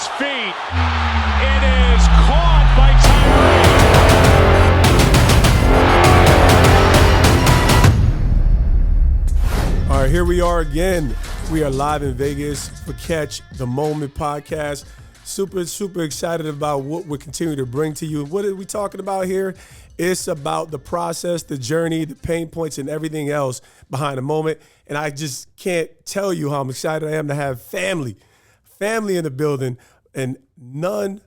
his feet. It is caught by Tyree. All right, here we are again. We are live in Vegas for Catch the Moment podcast. Super excited about what we're continuing to bring to you. What are we talking about here? It's about the process, the journey, the pain points, and everything else behind the moment. And I just can't tell you how excited I am to have family in the building, and none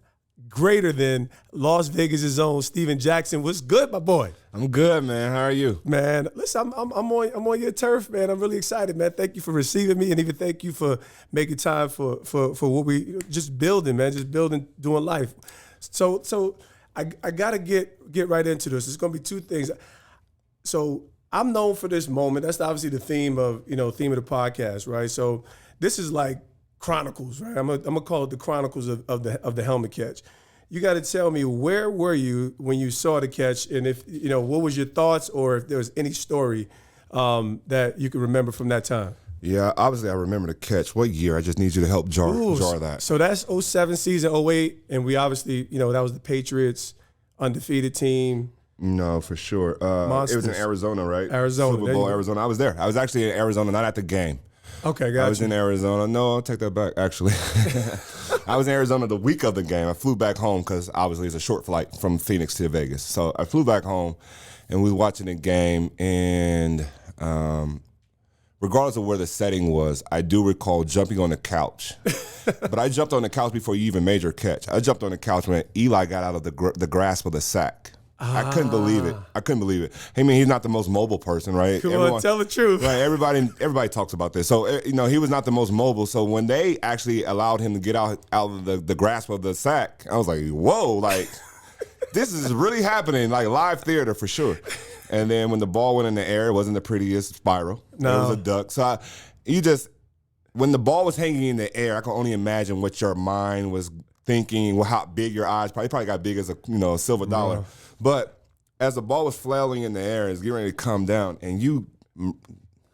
greater than Las Vegas' own Steven Jackson. What's good, my boy? I'm good, man. How are you? Man, listen, I'm on your turf, man. I'm really excited, man. Thank you for receiving me, and even thank you for making time for what we just building, man. Just building, doing life. So I gotta get right into this. It's gonna be two things. So I'm known for this moment. That's obviously the theme of the podcast, right? So this is like Chronicles, right? I'm gonna call it the Chronicles of the helmet catch. You got to tell me, where were you when you saw the catch, and if what was your thoughts, or if there was any story that you can remember from that time? Yeah, obviously I remember the catch. What year? I just need you to help jar that. So that's 07 season, 08, and we obviously that was the Patriots undefeated team. No, for sure. It was in Arizona, right? Arizona. Super Bowl, Arizona. I was there. I was actually in Arizona, not at the game. Okay, gotcha. I was in Arizona. No, I'll take that back, actually. I was in Arizona the week of the game. I flew back home because obviously it's a short flight from Phoenix to Vegas. So I flew back home, and we were watching the game. And regardless of where the setting was, I do recall jumping on the couch. But I jumped on the couch before you even made your catch. I jumped on the couch when Eli got out of the grasp of the sack. I couldn't believe it. I mean, he's not the most mobile person, right? Come on, tell the truth. Right, everybody talks about this. So, he was not the most mobile. So when they actually allowed him to get out of the grasp of the sack, I was like, whoa, like, this is really happening, like live theater for sure. And then when the ball went in the air, it wasn't the prettiest spiral. No. It was a duck. So when the ball was hanging in the air, I can only imagine what your mind was thinking, how big your eyes probably got big as a silver dollar. Yeah. But as the ball was flailing in the air, it's getting ready to come down, and you,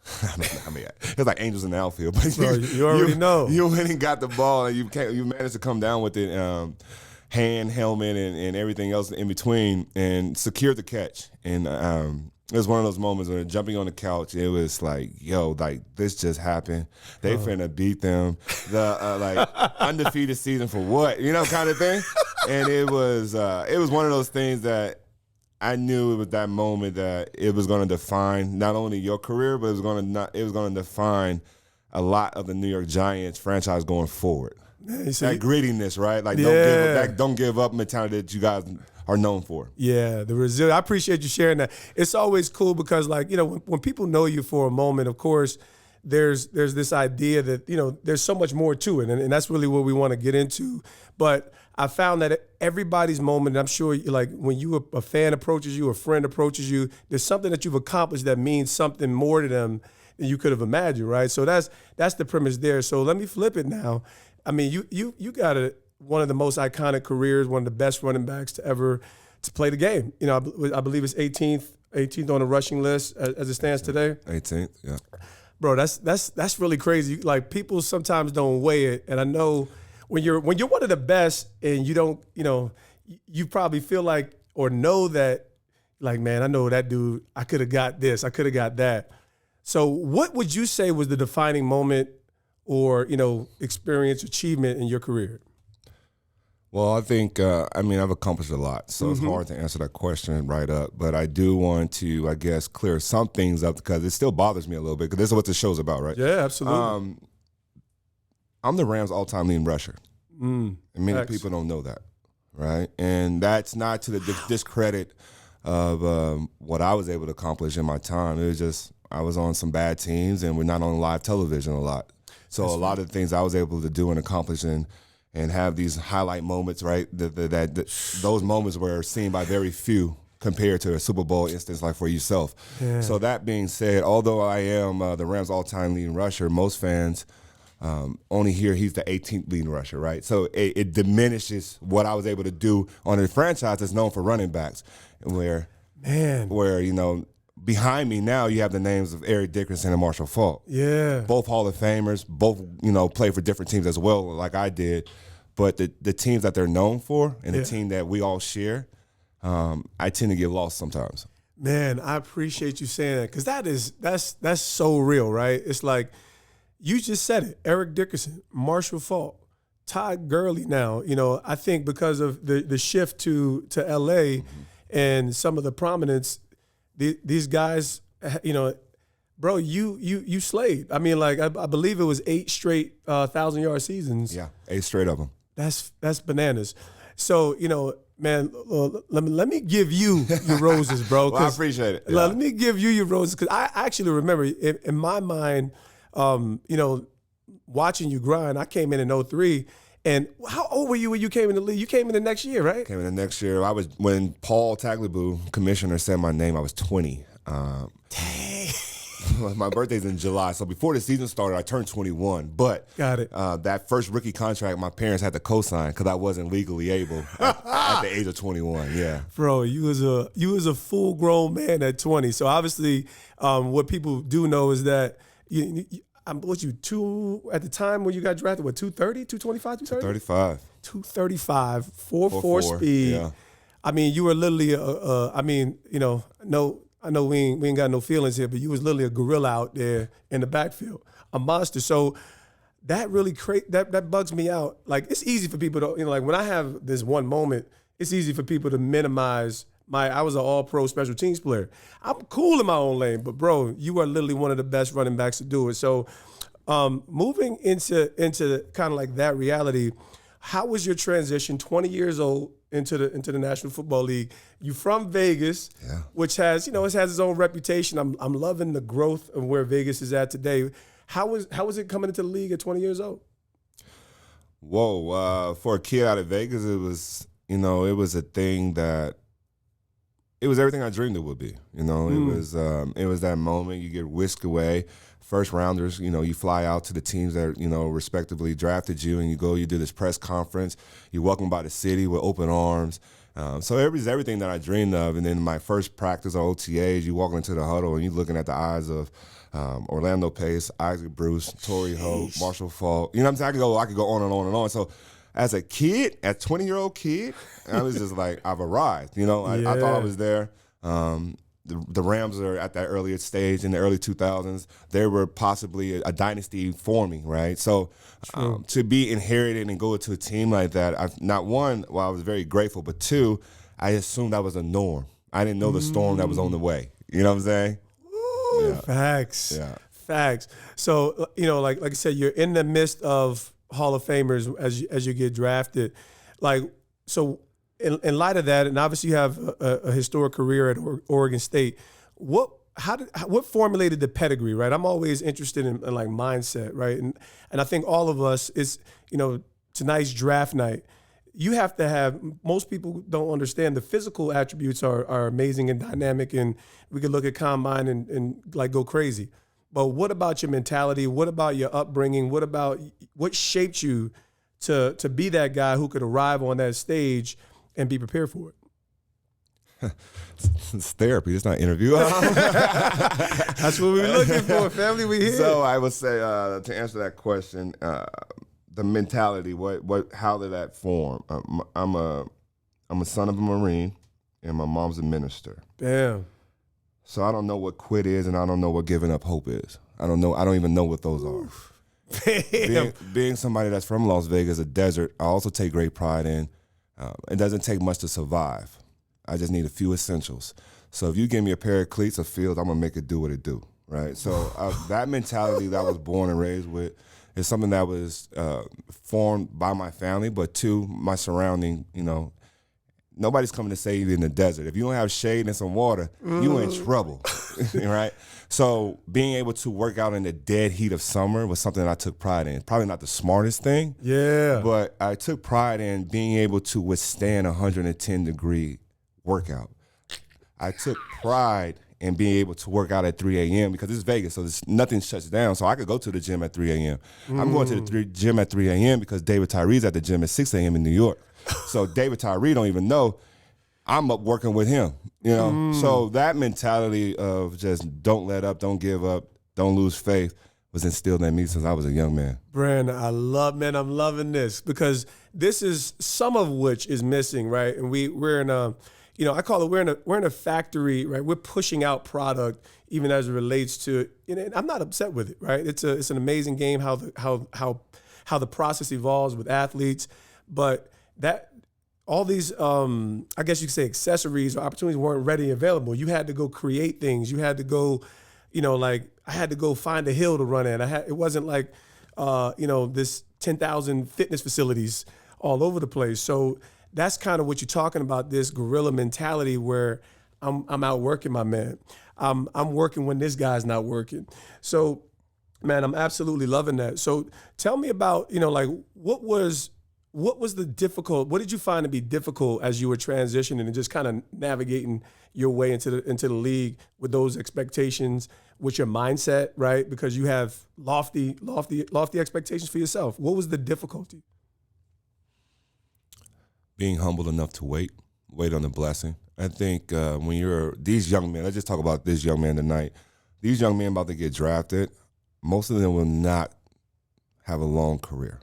it's like angels in the outfield. But you already know. You went and got the ball, and you managed to come down with it, hand, helmet, and everything else in between, and secured the catch. And it was one of those moments when jumping on the couch, it was like, yo, like this just happened. They finna beat them. The undefeated season for what? Kind of thing. And it was one of those things that I knew it was that moment that it was going to define not only your career, but it was going to define a lot of the New York Giants franchise going forward. Man, that grittiness, right? Like don't give up mentality that you guys are known for. Yeah, the resilience. I appreciate you sharing that. It's always cool because, when people know you for a moment, of course, there's this idea that there's so much more to it, and that's really what we want to get into. But I found that everybody's moment, and I'm sure when a fan approaches you, a friend approaches you, there's something that you've accomplished that means something more to them than you could have imagined, right? So that's the premise there. So let me flip it now. I mean, you got one of the most iconic careers, one of the best running backs to play the game. I believe it's 18th on the rushing list as it stands today. 18th, yeah. Bro, that's really crazy. Like, people sometimes don't weigh it, and I know when you're one of the best and you don't, you probably feel like or know that, like, man, I know that dude, I could have got this, I could have got that. So what would you say was the defining moment or, experience, achievement in your career? Well, I think, I've accomplished a lot, so it's hard to answer that question right up. But I do want to, I guess, clear some things up because it still bothers me a little bit because this is what the show's about, right? Yeah, absolutely. I'm the Rams' all-time leading rusher. And many people don't know that, right? And that's not to the discredit of what I was able to accomplish in my time. It was just I was on some bad teams, and we're not on live television a lot. So a lot of the things I was able to do and accomplish and have these highlight moments, right? Those moments were seen by very few compared to a Super Bowl instance like for yourself. Yeah. So that being said, although I am the Rams' all-time leading rusher, most fans only hear he's the 18th leading rusher, right? So it diminishes what I was able to do on a franchise that's known for running backs, where behind me now you have the names of Eric Dickerson and Marshall Faulk. Yeah. Both Hall of Famers, both, play for different teams as well, like I did. But the teams that they're known for and the team that we all share, I tend to get lost sometimes. Man, I appreciate you saying that because that's so real, right? It's like you just said it. Eric Dickerson, Marshall Faulk, Todd Gurley now. I think because of the shift to LA and some of the prominence, these guys, bro, you slayed. I mean, like I believe it was 8 straight 1,000-yard seasons. Yeah, 8 straight of them. That's bananas. So, man, let me give you your roses, bro. Well, I appreciate it. Yeah. Let me give you your roses because I actually remember in my mind, watching you grind. I came in 2003, and how old were you when you came in the league? You came in the next year, right? Came in the next year. When Paul Tagliabue, commissioner, said my name, I was 20. Dang. My birthday's in July, so before the season started, I turned 21. But got it. That first rookie contract, my parents had to co-sign because I wasn't legally able at the age of 21. Yeah, bro, you was a full-grown man at 20. So obviously, what people do know is that you two at the time when you got drafted? What 230, 225, 230? 235, 4.4 speed. Yeah. I mean, you were literally I know we ain't got no feelings here, but you was literally a gorilla out there in the backfield, a monster. So that really that bugs me out. Like it's easy for people to like when I have this one moment, it's easy for people to minimize I was an all-pro special teams player. I'm cool in my own lane, but bro, you are literally one of the best running backs to do it. So moving into kind of like that reality, how was your transition? 20 years old into the National Football League. You from Vegas, which has it has its own reputation. I'm loving the growth of where Vegas is at today. How was it coming into the league at 20 years old? Whoa, for a kid out of Vegas, it was a thing that it was everything I dreamed it would be. It was that moment you get whisked away. First rounders, you fly out to the teams that, respectively drafted you, and you do this press conference. You're welcomed by the city with open arms. So it was everything that I dreamed of. And then my first practice or OTAs, you walk into the huddle and you're looking at the eyes of Orlando Pace, Isaac Bruce, Torrey Hope, Marshall Faulk. You know what I'm saying? I could go on and on and on. So as a kid, as 20-year-old kid, I was just like, I've arrived. I thought I was there. The Rams are at that earlier stage in the early 2000s. They were possibly a dynasty forming, right? So to be inherited and go to a team like that, I was very grateful, but two, I assumed that was a norm. I didn't know the storm that was on the way. You know what I'm saying? Ooh, yeah. Facts. Yeah. Facts. So, like I said, you're in the midst of Hall of Famers as you get drafted. In light of that, and obviously you have a historic career at Oregon State, what formulated the pedigree, right? I'm always interested in like mindset, right? And I think all of us tonight's draft night, you have to have, most people don't understand the physical attributes are amazing and dynamic, and we could look at combine and like go crazy. But what about your mentality? What about your upbringing? What shaped you to be that guy who could arrive on that stage and be prepared for it? It's therapy. It's not an interview. That's what we're looking for, family. We here. So I would say to answer that question, the mentality. How did that form? I'm a son of a Marine, and my mom's a minister. Damn. So I don't know what quit is, and I don't know what giving up hope is. I don't know. I don't even know what those are. Being somebody that's from Las Vegas, a desert, I also take great pride in. It doesn't take much to survive. I just need a few essentials. So if you give me a pair of cleats, a field, I'm going to make it do what it do, right? So that mentality that I was born and raised with is something that was formed by my family, but two, my surrounding, nobody's coming to save you in the desert. If you don't have shade and some water, you in trouble, right? So being able to work out in the dead heat of summer was something that I took pride in. Probably not the smartest thing, but I took pride in being able to withstand a 110-degree workout. I took pride in being able to work out at 3 a.m. because it's Vegas, so nothing shuts down. So I could go to the gym at 3 a.m. I'm going to the gym at 3 a.m. because David Tyree's at the gym at 6 a.m. in New York. So David Tyree don't even know I'm up working with him, So that mentality of just don't let up, don't give up, don't lose faith was instilled in me since I was a young man. Brandon, I'm loving this because this is some of which is missing, right? And we're in a, I call it we're in a factory, right? We're pushing out product even as it relates to, and I'm not upset with it, right? It's an amazing game how the process evolves with athletes, but that all these, I guess you could say accessories or opportunities weren't ready and available. You had to go create things. You had to go, I had to go find a hill to run in. It wasn't like, this 10,000 fitness facilities all over the place. So that's kind of what you're talking about, this guerrilla mentality where I'm out working my man. I'm working when this guy's not working. So, man, I'm absolutely loving that. So tell me about, what was the difficult, what did you find to be difficult as you were transitioning and just kind of navigating your way into the league with those expectations, with your mindset, right? Because you have lofty expectations for yourself. What was the difficulty? Being humble enough to wait on the blessing. I think when you're these young men, let's just talk about this young man tonight. These young men about to get drafted, most of them will not have a long career.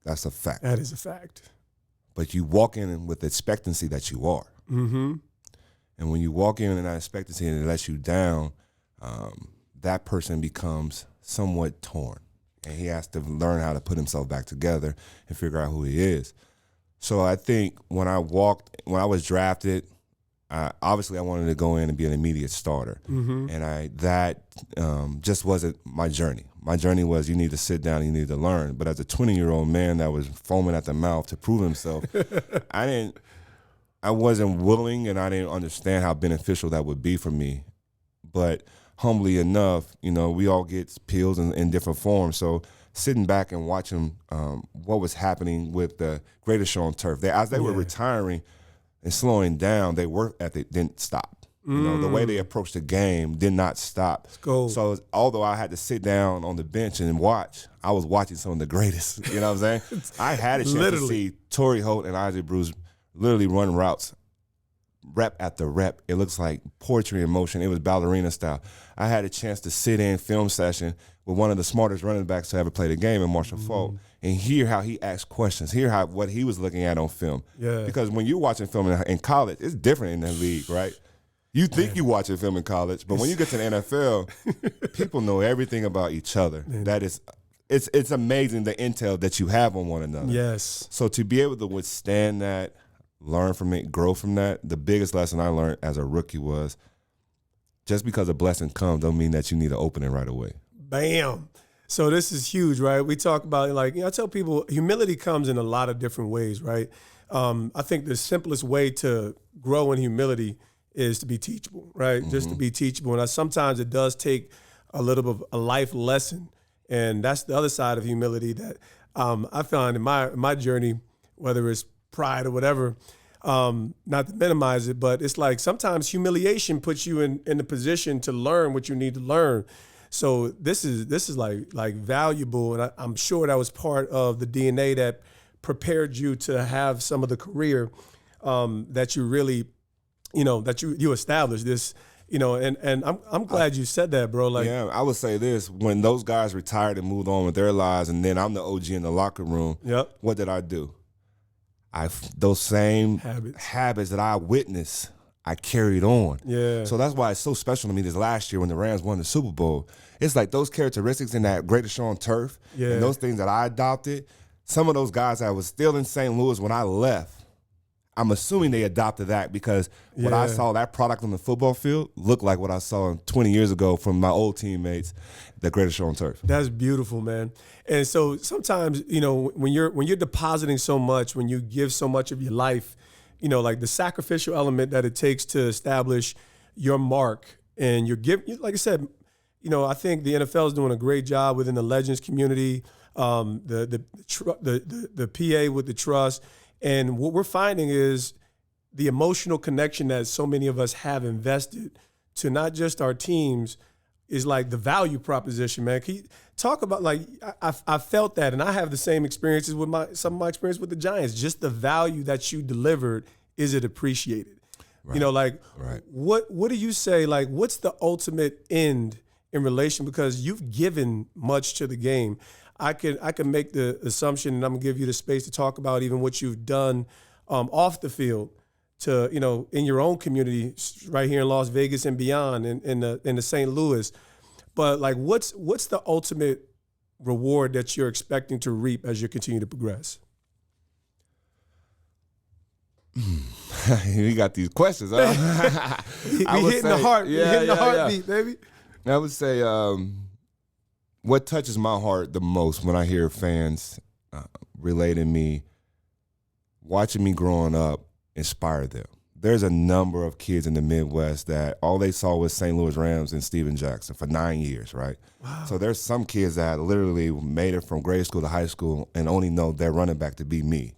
That's a fact. That is a fact. But you walk in with expectancy that you are. Mm-hmm. And when you walk in that expectancy and it lets you down, that person becomes somewhat torn. And he has to learn how to put himself back together and figure out who he is. So I think when I was drafted, obviously I wanted to go in and be an immediate starter. Mm-hmm. And that just wasn't my journey. My journey was you need to sit down and you need to learn. But as a 20-year-old man that was foaming at the mouth to prove himself, I wasn't willing and I didn't understand how beneficial that would be for me. But humbly enough, we all get pills in different forms. So sitting back and watching what was happening with the greatest show on turf, as they were retiring and slowing down, their work ethic didn't stop. The way they approached the game did not stop. So although I had to sit down on the bench and watch, I was watching some of the greatest. You know what I'm saying? I had a chance to see Torrey Holt and Isaac Bruce literally run routes, rep after rep. It looks like poetry in motion. It was ballerina style. I had a chance to sit in film session with one of the smartest running backs to ever play the game in Marshall Faulk and hear how he asked questions, hear what he was looking at on film. Yeah. Because when you're watching film in college, it's different in the league, right? You think you're watching film in college, but when you get to the NFL, people know everything about each other. That is, it's amazing the intel that you have on one another. Yes. So to be able to withstand that, learn from it, grow from that, the biggest lesson I learned as a rookie was just because a blessing comes don't mean that you need to open it right away. Bam. So this is huge, right? We talk about I tell people humility comes in a lot of different ways, right? I think the simplest way to grow in humility is to be teachable, right? Mm-hmm. Just to be teachable. And sometimes it does take a little bit of a life lesson. And that's the other side of humility that I found in my journey, whether it's pride or whatever, not to minimize it, but it's like sometimes humiliation puts you in the position to learn what you need to learn. So this is like valuable, and I'm sure that was part of the DNA that prepared you to have some of the career that you really, that you established this, and I'm glad you said that, bro. Yeah, I would say this: when those guys retired and moved on with their lives, and then I'm the OG in the locker room. Yep. What did I do? Those same habits that I witnessed, I carried on. Yeah. So that's why it's so special to me this last year when the Rams won the Super Bowl. It's like those characteristics in that greatest show on turf and those things that I adopted, some of those guys that was still in St. Louis when I left, I'm assuming they adopted that because what I saw, that product on the football field, looked like what I saw 20 years ago from my old teammates, the greatest show on turf. That's beautiful, man. And so sometimes, when you're depositing so much, when you give so much of your life, like the sacrificial element that it takes to establish your mark and your give, like I said, I think the NFL is doing a great job within the Legends community, the PA with the trust. And what we're finding is the emotional connection that so many of us have invested to not just our teams is like the value proposition, man. Can you talk about, I felt that, and I have the same experiences with some of my experience with the Giants. Just the value that you delivered, is it appreciated? Right. Right. What do you say, what's the ultimate end in relation, because you've given much to the game. I can make the assumption, and I'm gonna give you the space to talk about even what you've done off the field to, in your own community right here in Las Vegas and beyond, in the St. Louis. But like, what's the ultimate reward that you're expecting to reap as you continue to progress? You got these questions, huh? we hitting the heartbeat, baby. I would say what touches my heart the most when I hear fans relating me, watching me growing up, inspire them. There's a number of kids in the Midwest that all they saw was St. Louis Rams and Steven Jackson for 9 years, right? Wow. So there's some kids that literally made it from grade school to high school and only know their running back to be me.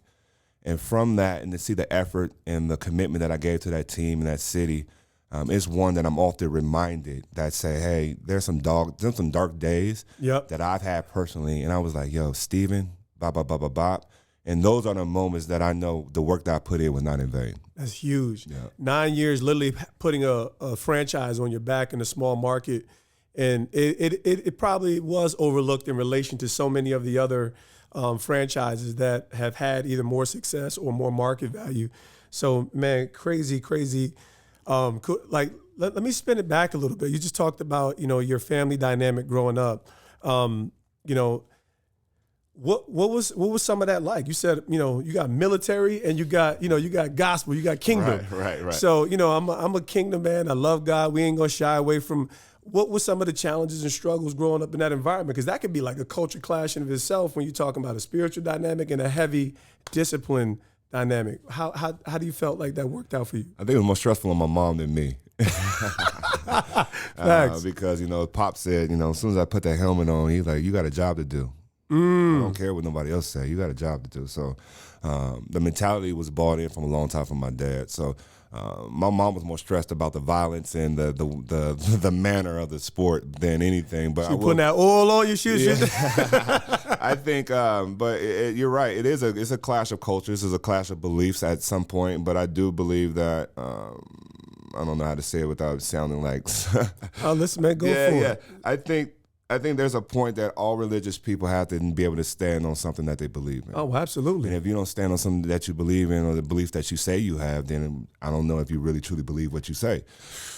And from that, and to see the effort and the commitment that I gave to that team and that city, it's one that I'm often reminded that say, hey, there's some dark days that I've had personally. And I was like, yo, Steven, bop. And those are the moments that I know the work that I put in was not in vain. That's huge. Yeah. 9 years, literally putting a franchise on your back in a small market. And it probably was overlooked in relation to so many of the other franchises that have had either more success or more market value. So, man, crazy. Like, let me spin it back a little bit. You just talked about, your family dynamic growing up. What was some of that like? You said, you got military and you got gospel, you got kingdom. Right. So, I'm a kingdom man. I love God. We ain't gonna shy away from. What were some of the challenges and struggles growing up in that environment? Because that could be like a culture clash in of itself when you're talking about a spiritual dynamic and a heavy discipline dynamic. How do you felt like that worked out for you? I think it was more stressful on my mom than me. Because, Pop said, as soon as I put that helmet on, he's like, you got a job to do. I don't care what nobody else say. You got a job to do. So the mentality was bought in from a long time from my dad. So my mom was more stressed about the violence and the manner of the sport than anything. But you putting that oil on your shoes. Yeah. I think, but you're right. It's a clash of cultures. It's a clash of beliefs at some point. But I do believe that I don't know how to say it without sounding like. Oh, listen, man, go for it. I think there's a point that all religious people have to be able to stand on something that they believe in. Oh, absolutely. And if you don't stand on something that you believe in or the belief that you say you have, then I don't know if you really truly believe what you say.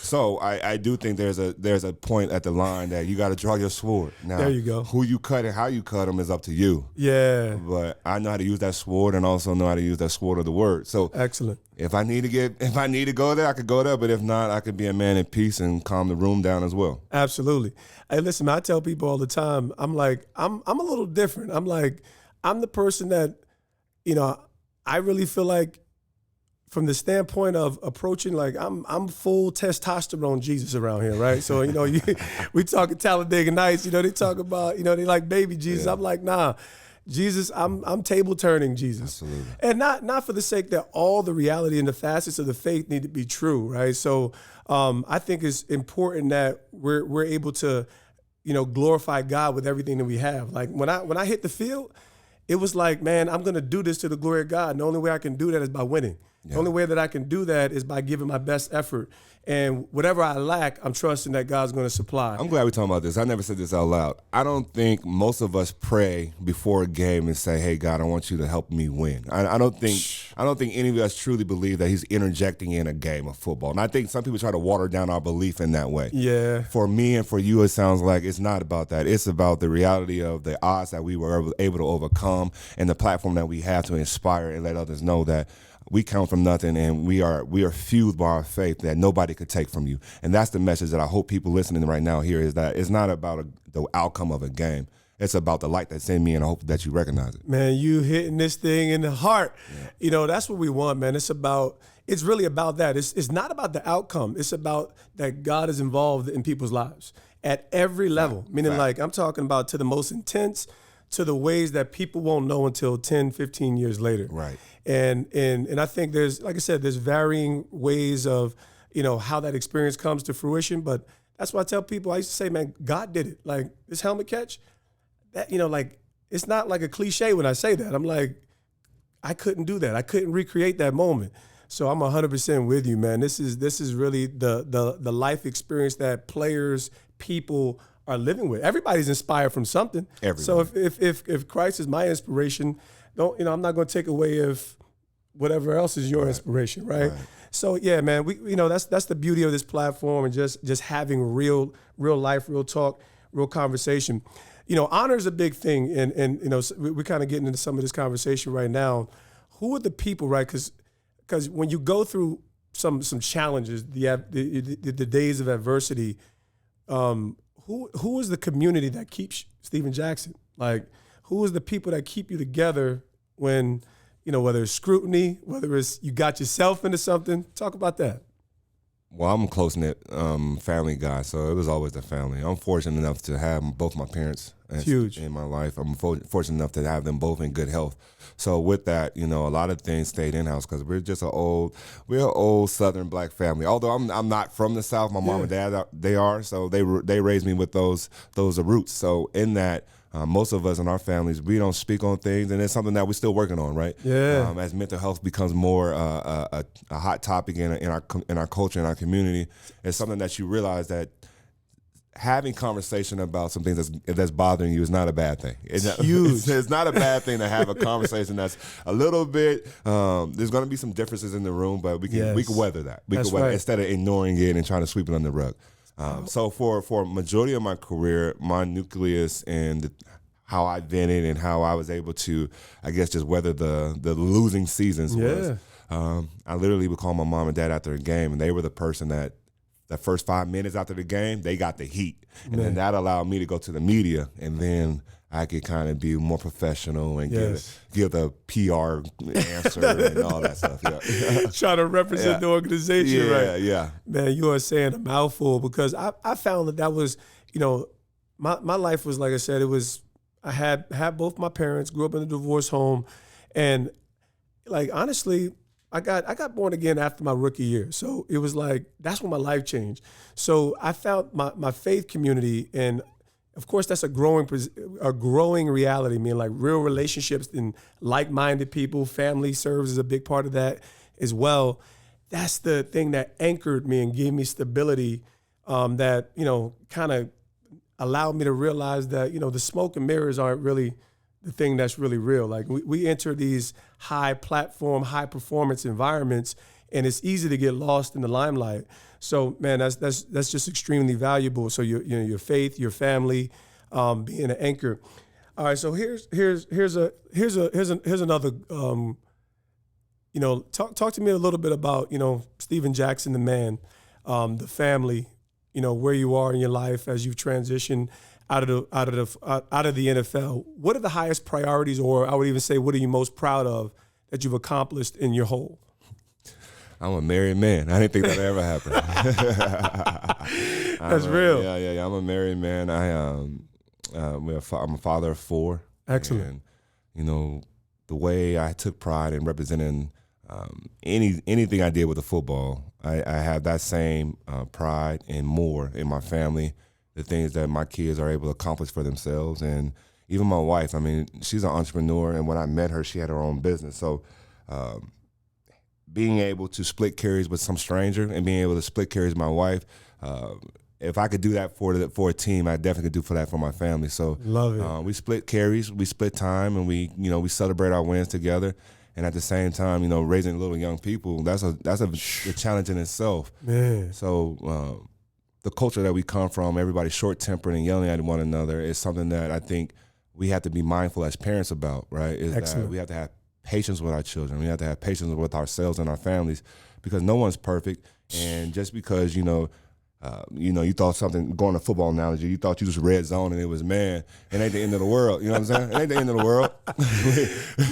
So I do think there's a point at the line that you got to draw your sword. Now, there you go. Who you cut and how you cut them is up to you. Yeah. But I know how to use that sword and also know how to use that sword of the word. So excellent. If I need to go there, I could go there. But if not, I could be a man in peace and calm the room down as well. Absolutely. Hey, listen, I tell people all the time, I'm like, I'm a little different. I'm like, I'm the person that, I really feel like from the standpoint of approaching, like I'm full testosterone Jesus around here, right? So, we talking Talladega Nights, they talk about, they like baby Jesus. Yeah. I'm like, nah. Jesus, I'm table turning Jesus. Absolutely. And not for the sake that all the reality and the facets of the faith need to be true, right? So I think it's important that we're able to, glorify God with everything that we have. Like when I hit the field, it was like, man, I'm gonna do this to the glory of God. And the only way I can do that is by winning. Yeah. The only way that I can do that is by giving my best effort. And whatever I lack, I'm trusting that God's going to supply. I'm glad we're talking about this. I never said this out loud. I don't think most of us pray before a game and say, hey, God, I want you to help me win. I don't think any of us truly believe that he's interjecting in a game of football. And I think some people try to water down our belief in that way. Yeah. For me and for you, it sounds like it's not about that. It's about the reality of the odds that we were able to overcome and the platform that we have to inspire and let others know that we count from nothing, and we are fueled by our faith that nobody could take from you. And that's the message that I hope people listening right now hear, is that it's not about the outcome of a game. It's about the light that's in me, and I hope that you recognize it. Man, you hitting this thing in the heart. Yeah. That's what we want, man. It's really about that. It's not about the outcome. It's about that God is involved in people's lives at every level. Meaning, like, I'm talking about to the most intense, to the ways that people won't know until 10, 15 years later. Right. And I think there's, like I said, there's varying ways of, how that experience comes to fruition. But that's why I tell people, I used to say, man, God did it. Like this helmet catch, that, like, it's not like a cliche when I say that. I'm like, I couldn't do that. I couldn't recreate that moment. So I'm 100% with you, man. This is really the life experience that players, people are living with. Everybody's inspired from something. Everybody. So if Christ is my inspiration, I'm not going to take away if whatever else is your inspiration, right? So yeah, man, that's the beauty of this platform, and just having real life, real talk, real conversation. Honor is a big thing, and we're kind of getting into some of this conversation right now. Who are the people, right? Because when you go through some challenges, the days of adversity, who is the community that keeps Steven Jackson? Like, who is the people that keep you together when, whether it's scrutiny, whether it's you got yourself into something? Talk about that. Well, I'm a close-knit family guy, so it was always the family. I'm fortunate enough to have both my parents in my life. I'm fortunate enough to have them both in good health. So with that, a lot of things stayed in-house because we're an old Southern black family. Although I'm not from the South, my mom and dad, they are, so they raised me with those roots. So in that, most of us in our families, we don't speak on things, and it's something that we're still working on, right? Yeah. As mental health becomes more a hot topic in our culture, in our community, it's something that you realize that having conversation about some things that's bothering you is not a bad thing. It's huge. It's not a bad thing to have a conversation that's a little bit. There's going to be some differences in the room, but we can weather that. We can weather instead of ignoring it and trying to sweep it under the rug. So for a majority of my career, my nucleus and how I vented and how I was able to, I guess, just weather the losing seasons was, I literally would call my mom and dad after a game, and they were the person that the first 5 minutes after the game, they got the heat. And then that allowed me to go to the media, and then I could kind of be more professional and give the PR answer and all that stuff. Yeah. Trying to represent the organization, right? Yeah. Man, you are saying a mouthful, because I found that was, my life was, like I said, I had both my parents, grew up in a divorce home, and like, honestly, I got born again after my rookie year. So it was like, that's when my life changed. So I found my faith community, and of course, that's a growing reality. I mean, like, real relationships and like-minded people. Family serves as a big part of that as well. That's the thing that anchored me and gave me stability. That kind of allowed me to realize that the smoke and mirrors aren't really the thing that's really real. Like, we enter these high platform, high performance environments, and it's easy to get lost in the limelight. So, man, that's just extremely valuable. So your faith, your family, being an anchor. All right. So here's another. Talk to me a little bit about Steven Jackson, the man, the family. Where you are in your life as you transition out of the NFL. What are the highest priorities, or I would even say, what are you most proud of that you've accomplished in your whole? I'm a married man. I didn't think that ever happened. That's real. Yeah. I'm a married man. I'm a father of 4. Excellent. And, the way I took pride in representing anything I did with the football, I have that same pride and more in my family, the things that my kids are able to accomplish for themselves. And even my wife, I mean, she's an entrepreneur, and when I met her, she had her own business. So being able to split carries with some stranger and being able to split carries with my wife, if I could do that for a team, I definitely could do for that for my family. So love it. We split carries, we split time, and we celebrate our wins together. And at the same time, raising little young people, that's a challenge in itself. Man. So the culture that we come from, everybody short-tempered and yelling at one another, is something that I think we have to be mindful as parents about, right? Is Excellent. that we have to have patience with our children. We have to have patience with ourselves and our families, because no one's perfect. And just because, you thought something, going to football analogy, you thought you just red zone and it was man, it ain't the end of the world. You know what I'm saying? It ain't the end of the world.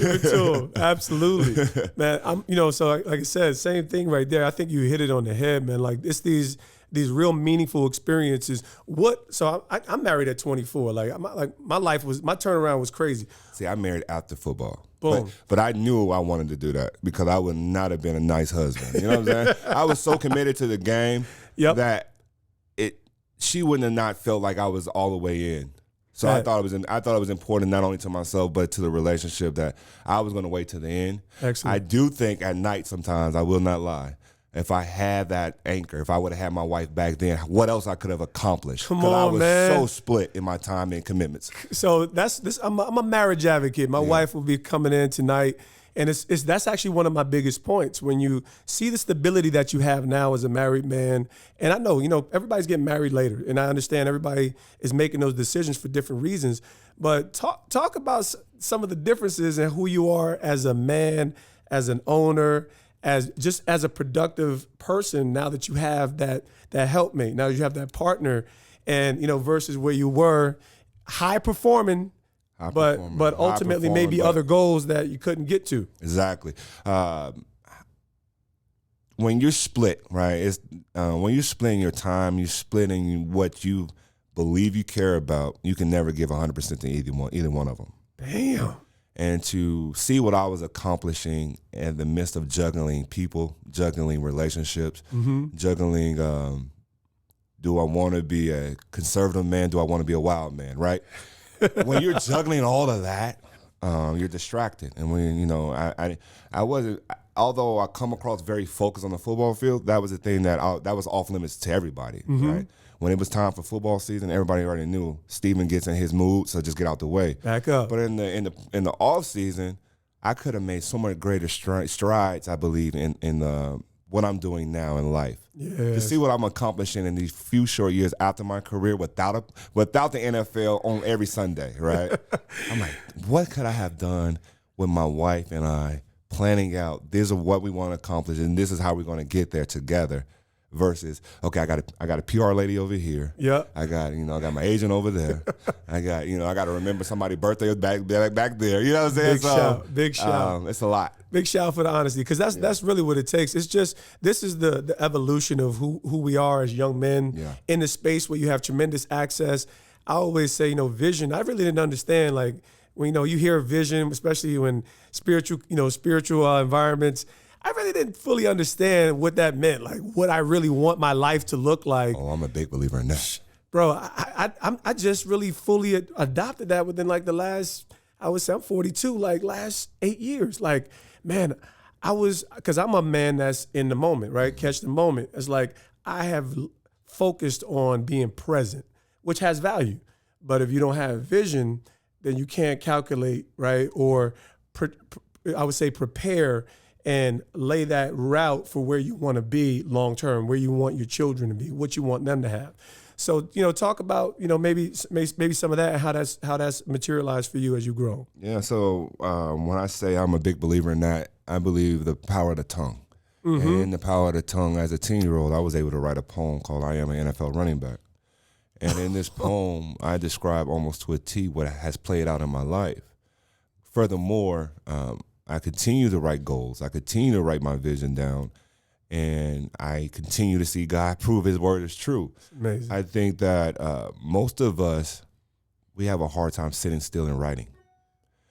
Me too. Absolutely. Man, so like I said, same thing right there. I think you hit it on the head, man. Like, it's these real meaningful experiences. So I'm married at 24. My life my turnaround was crazy. See, I married after football. Boom. But I knew I wanted to do that, because I would not have been a nice husband. You know what I'm saying? I was so committed to the game that she wouldn't have not felt like I was all the way in. So Right. I thought it was important not only to myself but to the relationship that I was going to wait to the end. Excellent. I do think at night sometimes, I will not lie, if I had that anchor, if I would have had my wife back then, what else I could have accomplished. Come Because I on, was man. so split in my time and commitments. So that's this. I'm a marriage advocate. My wife will be coming in tonight, and that's actually one of my biggest points. When you see the stability that you have now as a married man, and I know everybody's getting married later, and I understand everybody is making those decisions for different reasons. But talk about some of the differences in who you are as a man, as an owner, as a productive person. Now that you have that helpmate, now you have that partner, and versus where you were, high performing, but ultimately maybe other goals that you couldn't get to. Exactly. When you're split, right? It's when you're splitting your time, you're splitting what you believe you care about. You can never give 100% to either one of them. Damn. And to see what I was accomplishing in the midst of juggling people, juggling relationships, juggling, do I want to be a conservative man? Do I want to be a wild man, right? When you're juggling all of that, you're distracted. And when, I wasn't, although I come across very focused on the football field, that was the thing that was off limits to everybody, right? When it was time for football season, everybody already knew Steven gets in his mood, so just get out the way. Back up. But in the off season, I could have made so much greater strides, I believe, in what I'm doing now in life. Yes. To see what I'm accomplishing in these few short years after my career without the NFL on every Sunday, right? I'm like, what could I have done with my wife and I planning out, this is what we want to accomplish and this is how we're going to get there together, versus, okay, I got a PR lady over here. Yep. I got my agent over there. I got to remember somebody's birthday back there. You know what I'm saying? Big shout. It's a lot. Big shout for the honesty, because that's really what it takes. It's just, this is the evolution of who we are as young men in the space where you have tremendous access. I always say, vision. I really didn't understand, like, when you hear vision, especially when spiritual environments. I really didn't fully understand what that meant, like what I really want my life to look like. Oh, I'm a big believer in that. Bro, I just really fully adopted that within like the last, I would say I'm 42, like last 8 years. Like, man, because I'm a man that's in the moment, right? Catch the moment. It's like I have focused on being present, which has value. But if you don't have vision, then you can't calculate, right? Or I would say prepare and lay that route for where you want to be long term, where you want your children to be, what you want them to have. So, talk about, maybe some of that and how that's materialized for you as you grow. Yeah, so when I say I'm a big believer in that, I believe the power of the tongue. And in the power of the tongue, as a 10-year-old, I was able to write a poem called I Am an NFL Running Back. And in this poem, I describe almost to a T what has played out in my life. Furthermore, I continue to write goals. I continue to write my vision down. And I continue to see God prove his word is true. Amazing. I think that most of us, we have a hard time sitting still and writing.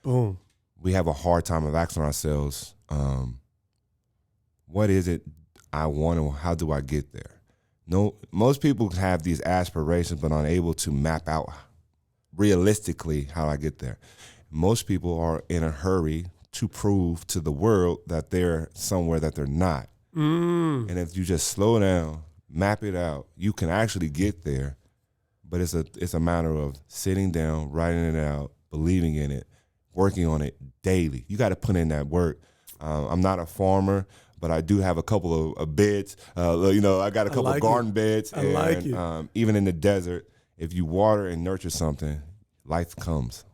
Boom. We have a hard time of asking ourselves, what is it I want and how do I get there? No, most people have these aspirations but unable to map out realistically how I get there. Most people are in a hurry to prove to the world that they're somewhere that they're not. And if you just slow down, map it out, you can actually get there. But it's a matter of sitting down, writing it out, believing in it, working on it daily. You got to put in that work. I'm not a farmer, but I do have a couple of beds. I got a couple of garden beds. I like it. Even in the desert, if you water and nurture something, life comes.